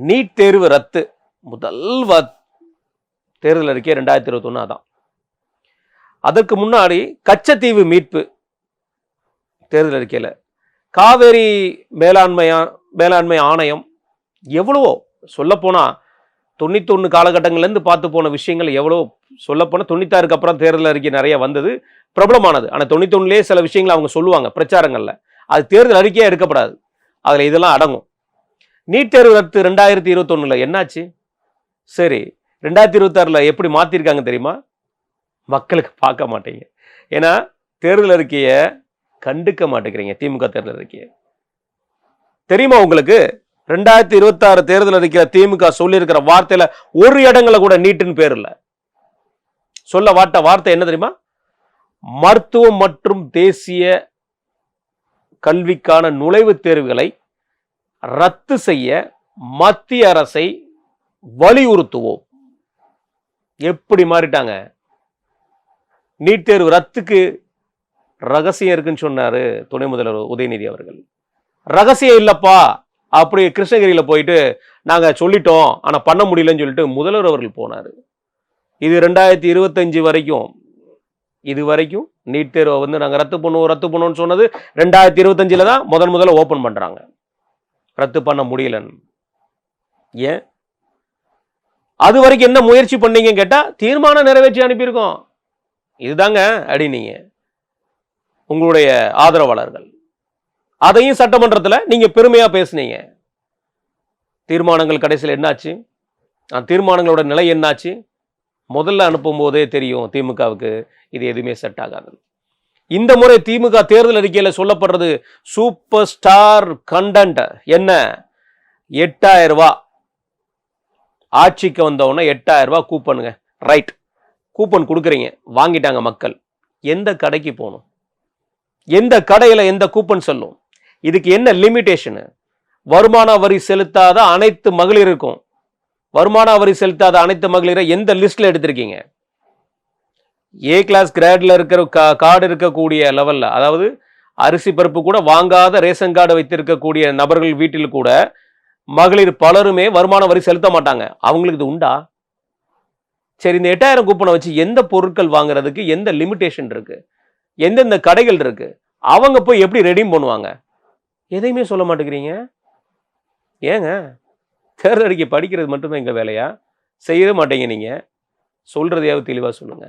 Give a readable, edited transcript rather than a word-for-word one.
NEET தேர்வு ரத்து. முதல் தேர்தல் அறிக்கை 2021 அதான். அதற்கு முன்னாடி கச்சத்தீவு மீட்பு தேர்தல் அறிக்கையில், காவேரி மேலாண்மை ஆணையம், எவ்வளவோ சொல்லப்போனா 91 காலகட்டங்கள்லேருந்து பார்த்து போன விஷயங்கள் எவ்வளோ சொல்லப்போனால் 96க்கு அப்புறம் தேர்தல் அறிக்கை நிறைய வந்தது, பிரபலமானது. ஆனால் 91லேயே சில விஷயங்கள் அவங்க சொல்லுவாங்க பிரச்சாரங்களில், அது தேர்தல் அறிக்கையாக எடுக்கப்படாது. அதில் இதெல்லாம் அடங்கும். நீட் தேர்வு ரத்து 2021 என்னாச்சு? சரி, 2026 எப்படி மாற்றிருக்காங்க தெரியுமா? மக்களுக்கு பார்க்க மாட்டீங்க. ஏன்னா தேர்தல் அறிக்கையை கண்டுக்க மாட்டேங்கிறீங்க. திமுக தேர்தல் அறிக்கையை தெரியுமா உங்களுக்கு? 2026 தேர்தல் அறிக்கையில் திமுக சொல்லியிருக்கிற வார்த்தையில ஒரு இடங்களை கூட நீட்டுன்னு பேர் இல்லை. சொல்ல வார்த்தை என்ன தெரியுமா? மருத்துவம் மற்றும் தேசிய கல்விக்கான நுழைவுத் தேர்வுகளை ரத்து செய்ய மத்திய அரசை வலியுறுத்துவோம். எப்படி மாறிட்டாங்க? நீட் தேர்வு ரத்துக்கு ரகசியம் இருக்குன்னு சொன்னாரு துணை முதல்வர் உதயநிதி அவர்கள். ரகசியம் இல்லப்பா, அப்படி கிருஷ்ணகிரியில போயிட்டு நாங்க சொல்லிட்டோம் ஆனா பண்ண முடியலன்னு சொல்லிட்டு முதல்வர் அவர்கள் போனாரு. இது 2025 வரைக்கும், இது வரைக்கும் நீட் தேர்வை நாங்க ரத்து பண்ணுவோம்னு சொன்னது 2025 தான் முதல்ல ஓபன் பண்றாங்க. ரத்து பண்ண முடியலன்னு. ஏன்? அது வரைக்கும் என்ன முயற்சி பண்ணீங்க கேட்டா தீர்மானம் நிறைவேற்றி அனுப்பியிருக்கோம். இதுதாங்க அடி. நீங்க உங்களுடைய ஆதரவாளர்கள் அதையும் சட்டமன்றத்தில் நீங்க பெருமையா பேசுனீங்க. தீர்மானங்கள் கடைசியில் என்னாச்சு? தீர்மானங்களோட நிலை என்னாச்சு? முதல்ல அனுப்பும் போதே தெரியும் திமுகவுக்கு இது எதுவுமே செட் ஆகாது. இந்த முறை திமுக தேர்தல் அறிக்கையில் சொல்லப்படுறது சூப்பர் ஸ்டார் கண்டென்ட் என்ன? 8000 ரூபாய். ஆட்சிக்கு வந்தவொடனே 8000 ரூபாய் கூப்பனுங்க. ரைட், கூப்பன் கொடுக்குறீங்க, வாங்கிட்டாங்க மக்கள். எந்த கடைக்கு போகணும்? எந்த கடையில் எந்த கூப்பன் சொல்லும்? இதுக்கு என்ன லிமிடேஷனு? வருமான வரி செலுத்தாத அனைத்து மகளிருக்கும், வருமான வரி செலுத்தாத அனைத்து மகளிரை எந்த லிஸ்ட்ல எடுத்திருக்கீங்க? ஏ கிளாஸ் கிரேட்ல இருக்கிற கார்டு இருக்கக்கூடிய லெவல்ல, அதாவது அரிசி பருப்பு கூட வாங்காத ரேஷன் கார்டு வைத்திருக்கக்கூடிய நபர்கள் வீட்டில் கூட மகளிர் பலருமே வருமான வரி செலுத்த மாட்டாங்க. அவங்களுக்கு இது உண்டா? சரி, இந்த 8000 கூப்பனை வச்சு எந்த பொருட்கள் வாங்குறதுக்கு எந்த லிமிடேஷன் இருக்கு? எந்தெந்த கடைகள் இருக்கு? அவங்க போய் எப்படி ரெடீம் பண்ணுவாங்க? எதையுமே சொல்ல மாட்டேங்கிறீங்க. ஏங்க? தேர்தல் அறிக்கை படிக்கிறது மட்டுமே எங்க வேலையா? செய்யவே மாட்டீங்க. நீங்க சொல்றதையாவது தெளிவா சொல்லுங்க.